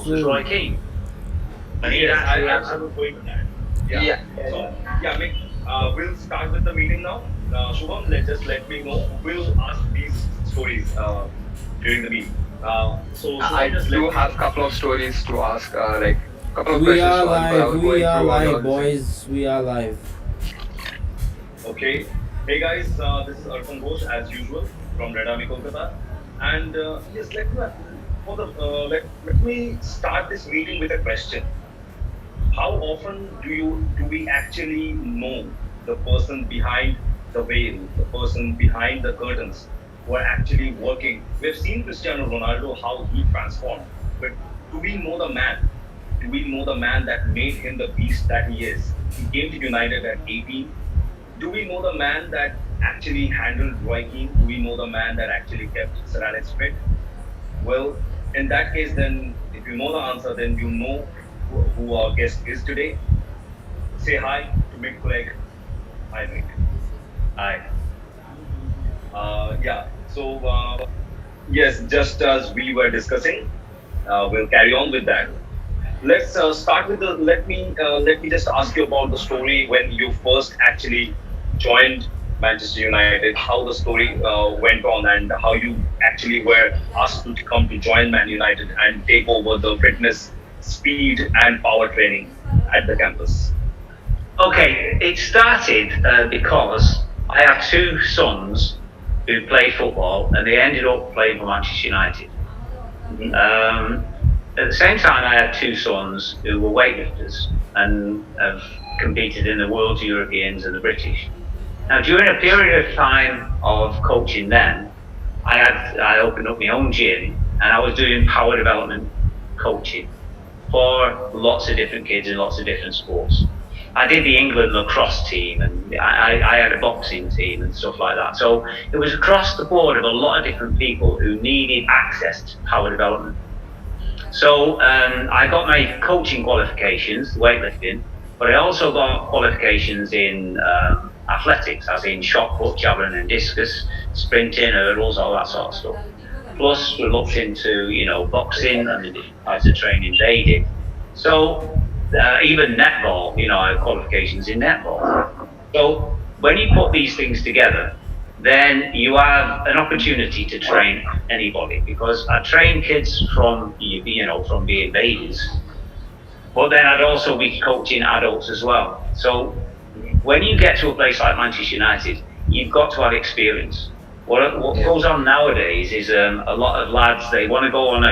versus Roy Keane. And I was going to that. Yeah. So, Mick, we'll start with the meeting now. Shubham, let me know who will ask these stories during the meeting. So, I just do have a couple of stories to ask, like couple of We questions are to ask, but I live. was We going are through all live, of this. boys. We are live. Okay. Hey guys, this is Arpan Ghosh as usual from Army Kolkata, and yes, let me start this meeting with a question. How often do we actually know the person behind the veil, the person behind the curtains, who are actually working? We've seen Cristiano Ronaldo how he transformed, but do we know the man? Do we know the man that made him the beast that he is? He came to United at 18. Do we know the man that actually handled Roy Keane? Do we know the man that actually kept Sir Alex fit? Well, in that case, then if you know the answer, then you know who our guest is today. Say hi to Mick Clegg. Hi, Mick. Hi. Yes, just as we were discussing, we'll carry on with that. Let's start with the. Let me just ask you about the story when you first actually joined Manchester United. How the story went on and how you actually were asked to come to join Man United and take over the fitness, speed, and power training at the campus. Okay, it started because I had two sons who played football and they ended up playing for Manchester United. At the same time, I had two sons who were weightlifters and have competed in the World Europeans and the British. Now, during a period of time of coaching them, I opened up my own gym and I was doing power development coaching for lots of different kids in lots of different sports. I did the England lacrosse team and I had a boxing team and stuff like that. So it was across the board of a lot of different people who needed access to power development. So I got my coaching qualifications, weightlifting, but I also got qualifications in athletics, as in shot put, javelin and discus, sprinting, hurdles, all that sort of stuff. Plus, we looked into, boxing and the different types of training they did. So even netball, I have qualifications in netball. So when you put these things together, then you have an opportunity to train anybody, because I train kids from being babies, but then I'd also be coaching adults as well. So when you get to a place like Manchester United, you've got to have experience. What goes on nowadays is a lot of lads, they want to go on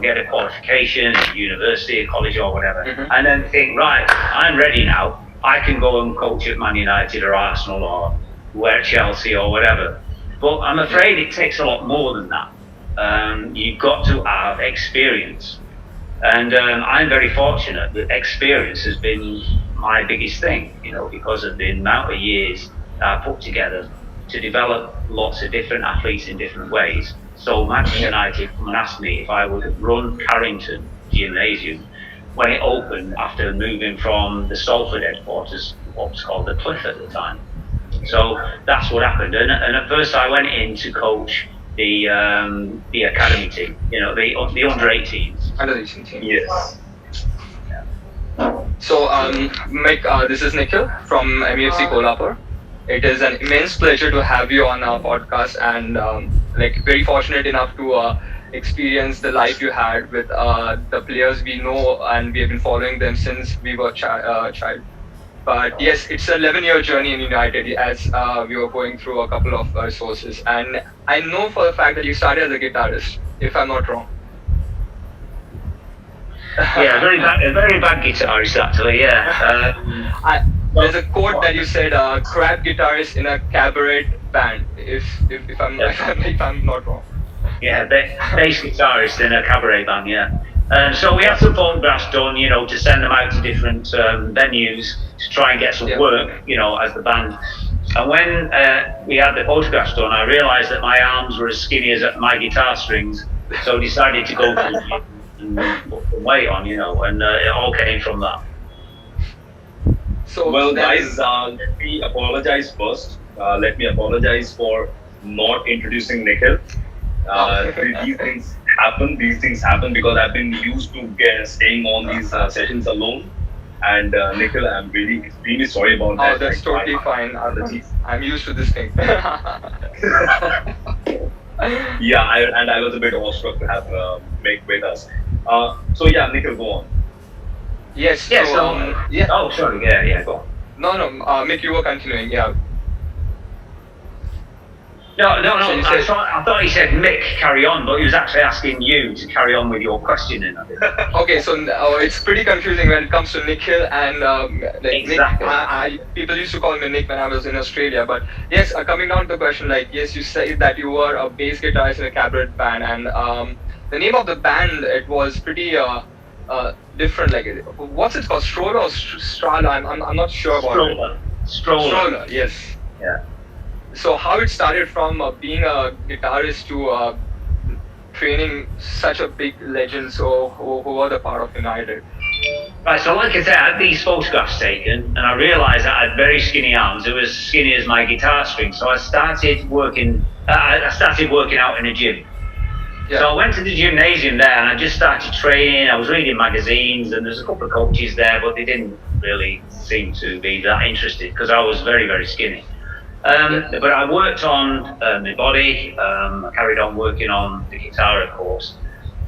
get a qualification at university, college or whatever, and then think, right, I'm ready now. I can go and coach at Man United or Arsenal or where Chelsea or whatever. But I'm afraid it takes a lot more than that. You've got to have experience. And I'm very fortunate that experience has been my biggest thing, because of the amount of years I put together to develop lots of different athletes in different ways. So Manchester United come and asked me if I would run Carrington Gymnasium when it opened after moving from the Salford headquarters, what was called the Cliff at the time. So that's what happened. And at first I went in to coach the academy team, the under 18s. Under 18 team. Yes. So, Mick, this is Nikhil from MUFC Kolhapur. It is an immense pleasure to have you on our podcast, and very fortunate enough to experience the life you had with the players we know, and we have been following them since we were child. But yes, it's an 11-year journey in United, as we were going through a couple of sources. And I know for the fact that you started as a guitarist, if I'm not wrong. Yeah, a very bad guitarist actually. Yeah. There's a quote that you said, "Crap guitarist in a cabaret band." If I'm not wrong. Yeah, bass guitarist in a cabaret band. Yeah. So we had some photographs done, to send them out to different venues to try and get some work, as the band. And when we had the photographs done, I realised that my arms were as skinny as my guitar strings, so I decided to go to the gym and put some weight on, and it all came from that. So, well, guys, let me apologize first. Let me apologize for not introducing Nikhil. These things happen. These things happen because I've been used to staying on these sessions alone. And Nikhil, I'm really extremely sorry about that. Oh, that's totally fine. I'm used to this thing. Yeah, I was a bit awestruck to have Mick with us. So yeah, Nikhil, go on. Yes. Yeah, yeah. Oh, sorry. Yeah, go on. No. Mick, you were continuing. Yeah. No. So I thought he said Mick, carry on, but he was actually asking you to carry on with your questioning. I think. Okay, so it's pretty confusing when it comes to Nikhil and Exactly. Nick. People used to call me Nick when I was in Australia. But yes, coming down to the question, like yes, you said that you were a bass guitarist in a cabaret band, and the name of the band, it was pretty different. Like what's it called? Stroller or Strala? I'm not sure about it. Stroller. Yes. Yeah. So how it started from being a guitarist to training such a big legend, so who were the part of United? Right, so like I said, I had these photographs taken, and I realised that I had very skinny arms. They were as skinny as my guitar string, so I started working. I started working out in a gym. Yeah. So I went to the gymnasium there, and I just started training. I was reading magazines, and there's a couple of coaches there, but they didn't really seem to be that interested because I was very, very skinny. But I worked on my body. I carried on working on the guitar, of course.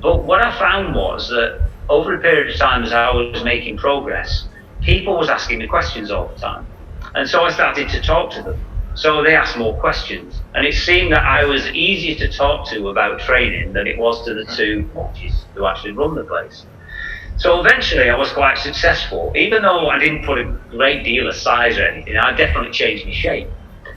But what I found was that over a period of time, as I was making progress, people was asking me questions all the time, and so I started to talk to them. So they asked more questions, and it seemed that I was easier to talk to about training than it was to the two coaches who actually run the place. So eventually, I was quite successful, even though I didn't put a great deal of size or anything. I definitely changed my shape.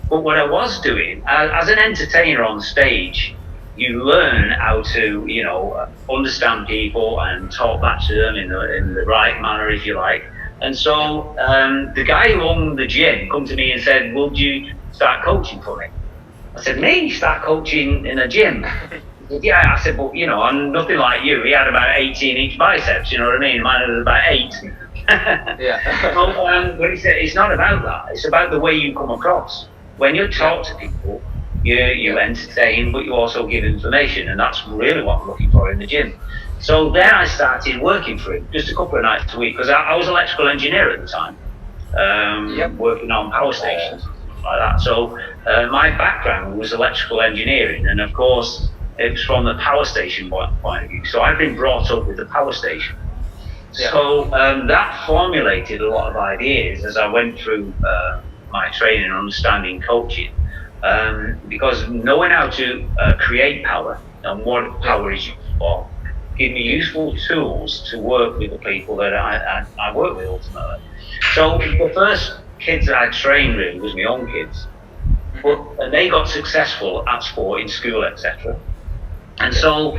But what I was doing, as an entertainer on stage, you learn how to, understand people and talk back to them in the right manner, if you like. And so the guy who owned the gym come to me and said, "Would you start coaching for me?" I said, "Me? Start coaching in a gym?" He said, "Yeah." I said, "But, I'm nothing like you." He had about 18-inch biceps, you know what I mean? Mine was about 8. Yeah. But he said, "It's not about that. It's about the way you come across. When you talk to people, you entertain, but you also give information, and that's really what I'm looking for in the gym." So then I started working for him just a couple of nights a week because I was electrical engineer at the time, working on power stations like that. So my background was electrical engineering, and of course it was from the power station point of view. So I've been brought up with the power station. Yeah. So that formulated a lot of ideas as I went through my training and understanding coaching, because knowing how to create power and what power is used for give me useful tools to work with the people that I work with ultimately. So the first kids that I trained really was my own kids, and they got successful at sport in school, etc. And so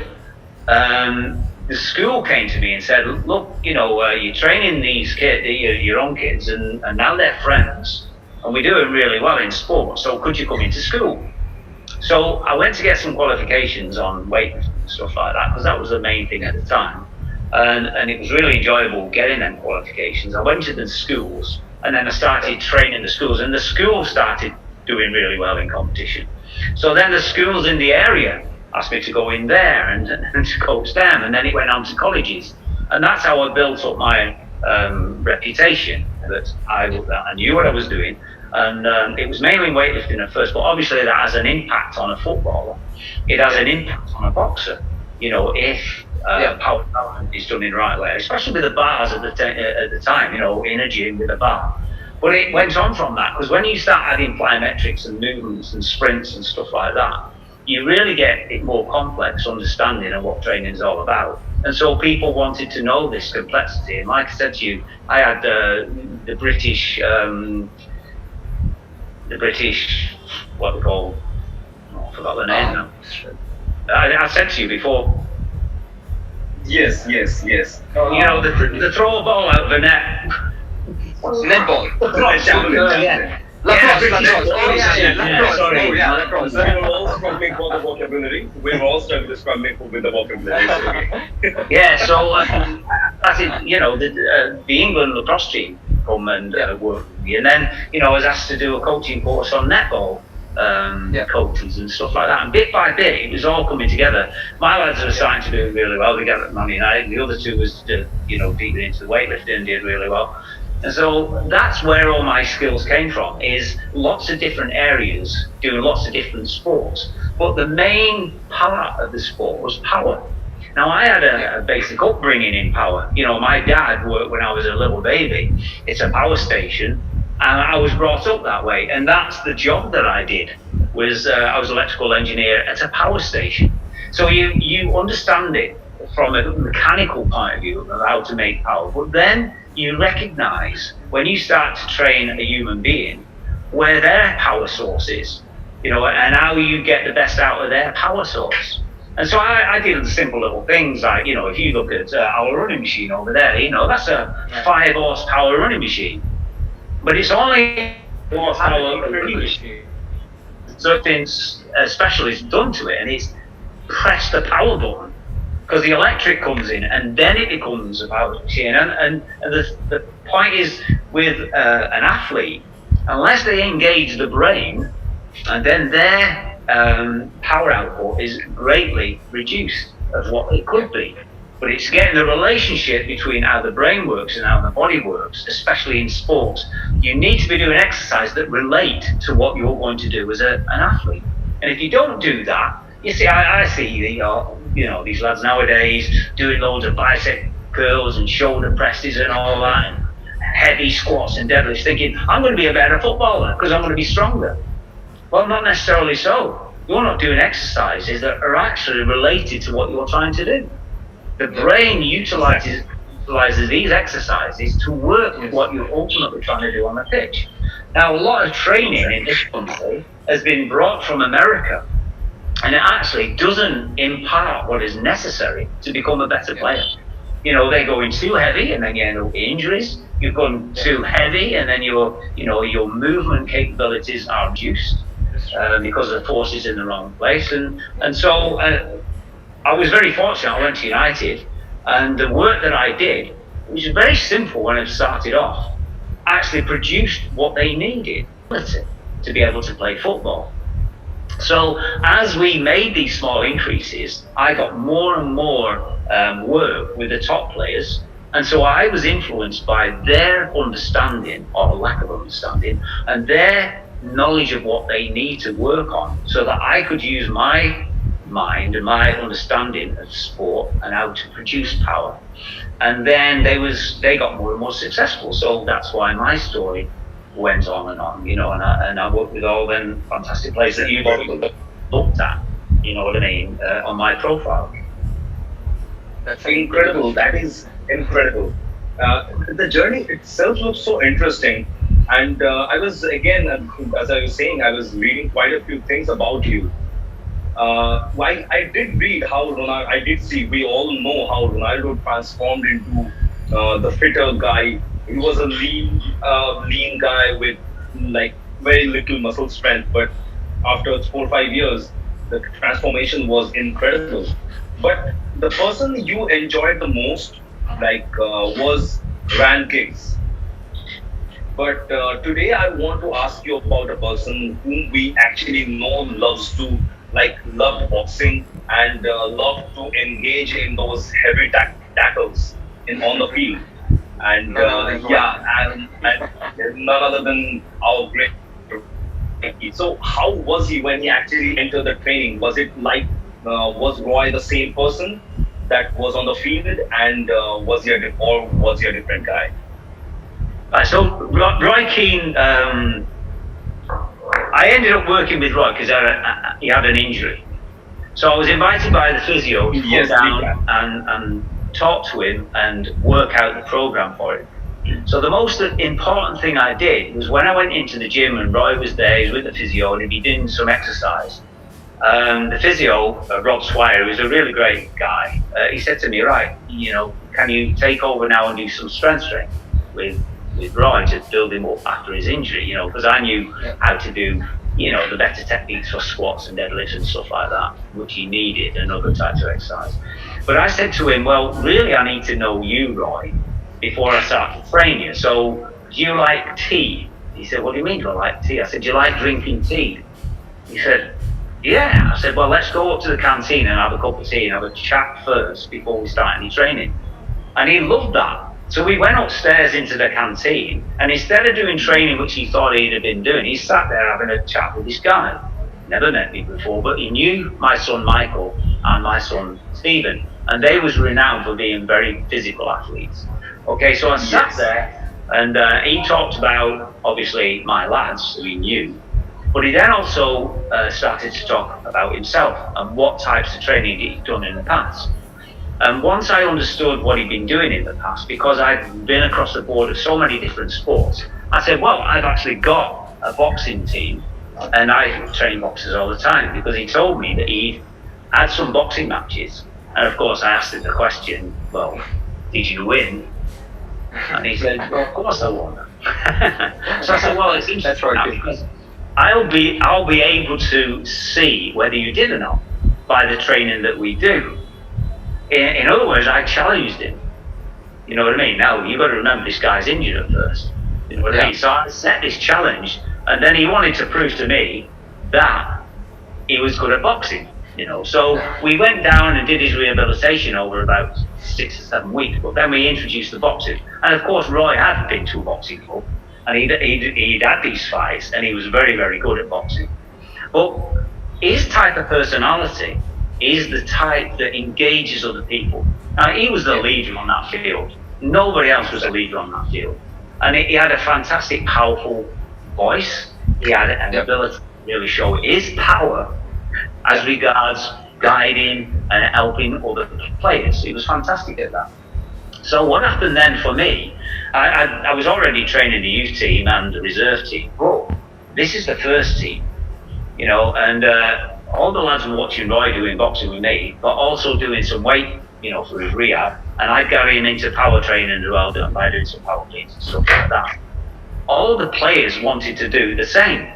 the school came to me and said, "Look, you're training these kids, your own kids, and now they're friends. And we're doing really well in sport, so could you come into school?" So I went to get some qualifications on weightlifting and stuff like that, because that was the main thing at the time. And it was really enjoyable getting them qualifications. I went to the schools, and then I started training the schools, and the schools started doing really well in competition. So then the schools in the area asked me to go in there and to coach them, and then it went on to colleges. And that's how I built up my reputation, that I knew what I was doing, and it was mainly weightlifting at first, but obviously that has an impact on a footballer. It has an impact on a boxer, if power is done in the right way, especially with the bars at the time, in a gym with a bar. But it went on from that, because when you start adding plyometrics and movements and sprints and stuff like that, you really get a more complex understanding of what training is all about. And so people wanted to know this complexity. And like I said to you, I had the British, what we call, I forgot the name now. I said to you before. Yes. The throw a ball out of the net. Netball. Lacrosse. Lacrosse. We were all struggling for the vocabulary. We were all struggling with the vocabulary. Yeah, so the England lacrosse team come and work with me, and then I was asked to do a coaching course on netball, coaches and stuff like that. And bit by bit, it was all coming together. My lads were starting to do really well. They got at Man United. The other two was, deeper into the weightlifting and did really well. And so that's where all my skills came from, is lots of different areas, doing lots of different sports. But the main part of the sport was power. Now, I had a basic upbringing in power. My dad worked when I was a little baby. It's a power station, and I was brought up that way. And that's the job that I did, was I was an electrical engineer at a power station. So you understand it from a mechanical point of view of how to make power. But then you recognize, when you start to train a human being, where their power source is, and how you get the best out of their power source. And so I did simple little things like, if you look at our running machine over there, that's a 5 horsepower running machine. But it's only 4 horsepower running machine. Something special is done to it, and it's press the power button. Because the electric comes in, and then it becomes a power machine. And the point is, with an athlete, unless they engage the brain, and then their power output is greatly reduced of what it could be. But it's getting the relationship between how the brain works and how the body works, especially in sports. You need to be doing exercise that relate to what you're going to do as an athlete. And if you don't do that, you see, I see these lads nowadays doing loads of bicep curls and shoulder presses and all that, and heavy squats and deadlifts, thinking, I'm going to be a better footballer because I'm going to be stronger. Well, not necessarily so. You're not doing exercises that are actually related to what you're trying to do. The brain utilizes these exercises to work with what you're ultimately trying to do on the pitch. Now, a lot of training in this country has been brought from America, and it actually doesn't impart what is necessary to become a better player. They go in too heavy, and then you end up with injuries. You've gone too heavy, and then your movement capabilities are reduced. Because the force is in the wrong place. And so I was very fortunate. I went to United, and the work that I did, which was very simple when it started off, actually produced what they needed to be able to play football. So as we made these small increases, I got more and more work with the top players. And so I was influenced by their understanding, or lack of understanding, and their knowledge of what they need to work on, so that I could use my mind and my understanding of sport and how to produce power. And then they got more and more successful. So that's why my story went on and on, and I worked with all them fantastic players that you've already looked at, what I mean, on my profile. That's incredible. That is incredible. The journey itself looks so interesting. And I was, again, as I was saying, I was reading quite a few things about you. I did read how Ronaldo, I did see, we all know how Ronaldo transformed into the fitter guy. He was a lean guy with very little muscle strength, but after 4 or 5 years, the transformation was incredible. But the person you enjoyed the most, was Ryan Giggs. But today I want to ask you about a person whom we actually know loved boxing and loved to engage in those heavy tackles on the field. And and none other than our great. So how was he when he actually entered the training? Was it was Roy the same person that was on the field, and was he a different guy? So Roy Keane, I ended up working with Roy because he had an injury. So I was invited by the physio to come down and talk to him and work out the program for him. So the most important thing I did was when I went into the gym and Roy was there, he was with the physio and he'd be doing some exercise. The physio, Rob Swire, who's a really great guy, he said to me, right, can you take over now and do some strength training with Roy to build him up after his injury, because I knew how to do, the better techniques for squats and deadlifts and stuff like that, which he needed, and other types of exercise. But I said to him, well, really I need to know you, Roy, before I start to train you. So, do you like tea? He said, what do you mean do I like tea? I said, do you like drinking tea? He said, yeah. I said, well, let's go up to the canteen and have a cup of tea and have a chat first before we start any training. And he loved that. So we went upstairs into the canteen, and instead of doing training, which he thought he'd have been doing, he sat there having a chat with this guy. Never met me before, but he knew my son Michael and my son Stephen, and they was renowned for being very physical athletes. Okay, so I sat there, and he talked about, obviously, my lads, who he knew, but he then also started to talk about himself and what types of training he'd done in the past. And once I understood what he'd been doing in the past, because I'd been across the board of so many different sports, I said, well, I've actually got a boxing team, and I train boxers all the time, because he told me that he'd had some boxing matches. And of course, I asked him the question, well, did you win? And he said, well, of course I won. So I said, well, it's interesting now, because I'll be able to see whether you did or not by the training that we do. In other words, I challenged him. You know what I mean? Now, you've got to remember this guy's injured at first. You know what I mean? So I set this challenge, and then he wanted to prove to me that he was good at boxing. You know, so we went down and did his rehabilitation over about 6 or 7 weeks, but then we introduced the boxing. And of course, Roy had been to a boxing club, and he'd had these fights, and he was very, very good at boxing. But his type of personality is the type that engages other people. Now, he was the leader on that field. Nobody else was a leader on that field. And he had a fantastic, powerful voice. He had an ability to really show his power as regards guiding and helping other players. He was fantastic at that. So what happened then for me, I was already training the youth team and the reserve team, but this is the first team, you know, and all the lads were watching Roy doing boxing with me, but also doing some weight, you know, for his rehab, and I'd carry him into power training as well, by doing some power cleans and stuff like that. All the players wanted to do the same,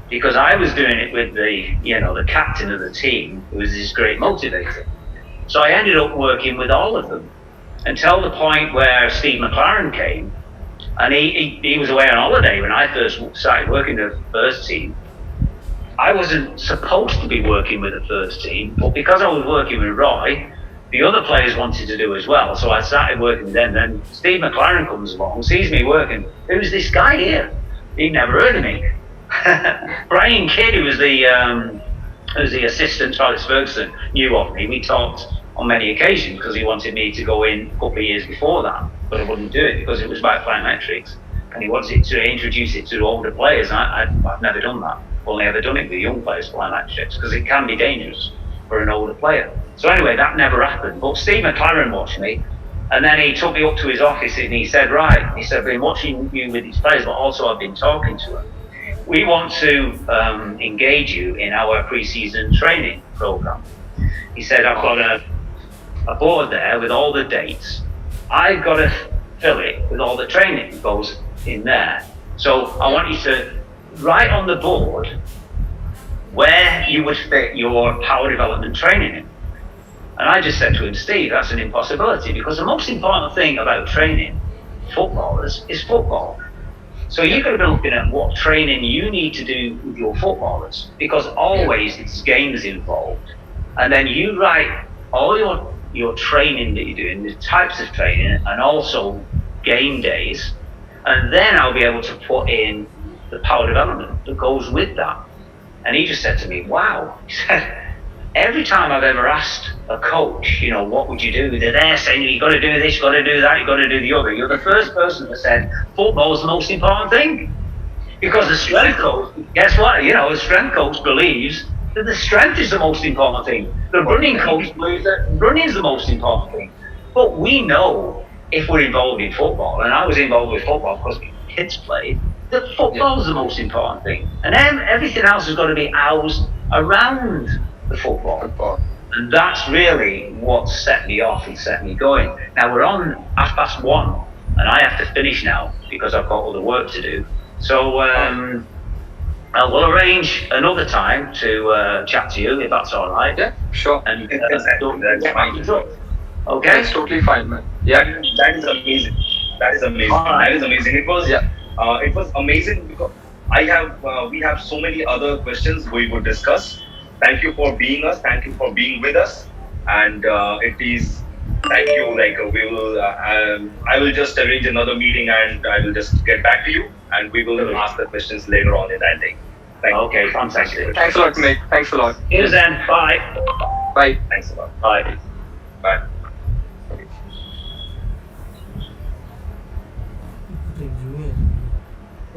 because I was doing it with the, you know, the captain of the team, who was this great motivator. So I ended up working with all of them, until the point where Steve McLaren came, and he was away on holiday when I first started working with the first team. I wasn't supposed to be working with the first team, but because I was working with Roy, the other players wanted to do as well, so I started working with them. Then Steve McLaren comes along, sees me working. Who's this guy here? He'd never heard of me. Brian Kidd, who was the assistant to Alex Ferguson, knew of me. We talked on many occasions because he wanted me to go in a couple of years before that, but I wouldn't do it because it was about plyometrics, and he wanted to introduce it to older players. I've never done that. Only ever done it with young players, plyometrics, because it can be dangerous for an older player. So anyway, that never happened. But Steve McLaren watched me, and then he took me up to his office and he said, right, he said, I've been watching you with these players, but also I've been talking to them. We want to engage you in our pre-season training program. He said, I've got a board there with all the dates. I've got to fill it with all the training that goes in there. So I want you to write on the board where you would fit your power development training in. And I just said to him, Steve, that's an impossibility, because the most important thing about training footballers is football. So you're going to be looking at what training you need to do with your footballers, because always it's games involved. And then you write all your training that you're doing, the types of training, and also game days. And then I'll be able to put in the power development that goes with that. And he just said to me, wow. He said, every time I've ever asked a coach, you know, what would you do? They're there saying, you've got to do this, you've got to do that, you've got to do the other. You're the first person that said, football is the most important thing. Because the strength coach, guess what? You know, the strength coach believes that the strength is the most important thing. The running coach believes that running is the most important thing. But we know, if we're involved in football, and I was involved with football because my kids played, that football is the most important thing. And then everything else has got to be housed around the football. And that's really what set me off and set me going. Now we're on 1:30, and I have to finish now because I've got other work to do. So we'll arrange another time to chat to you, if that's all right. Yeah, sure. And that's fine. Okay? That's totally fine, man. Yeah. That is amazing. That is amazing. Right. That is amazing. It was amazing because We have so many other questions we would discuss. Thank you for being us. Thank you for being with us. And it is thank you. I will just arrange another meeting and I will just get back to you and we will ask the questions later on in that day. Okay, fantastic. Thanks a lot, Mick. Thanks a lot. Cheers then. Bye. Bye. Thanks a lot. Bye. Bye.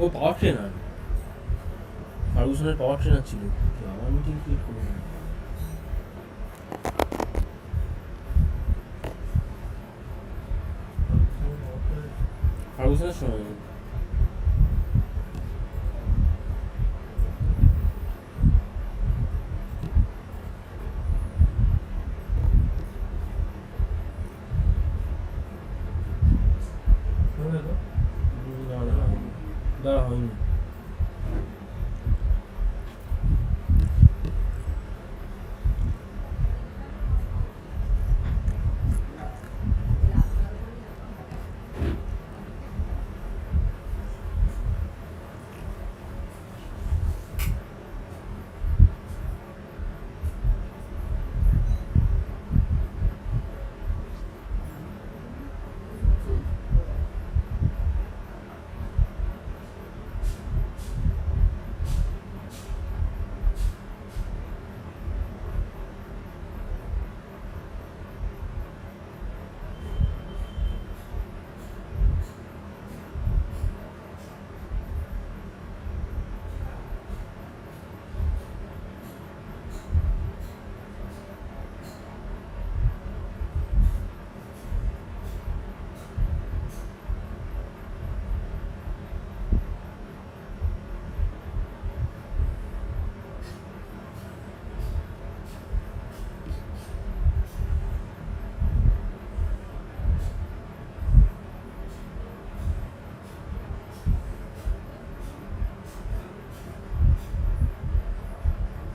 ও power trainer ফার্গুসনের power trainer ছিল আমার meeting create করে ফার্গুসনের সময় দাঁড়া হয়নি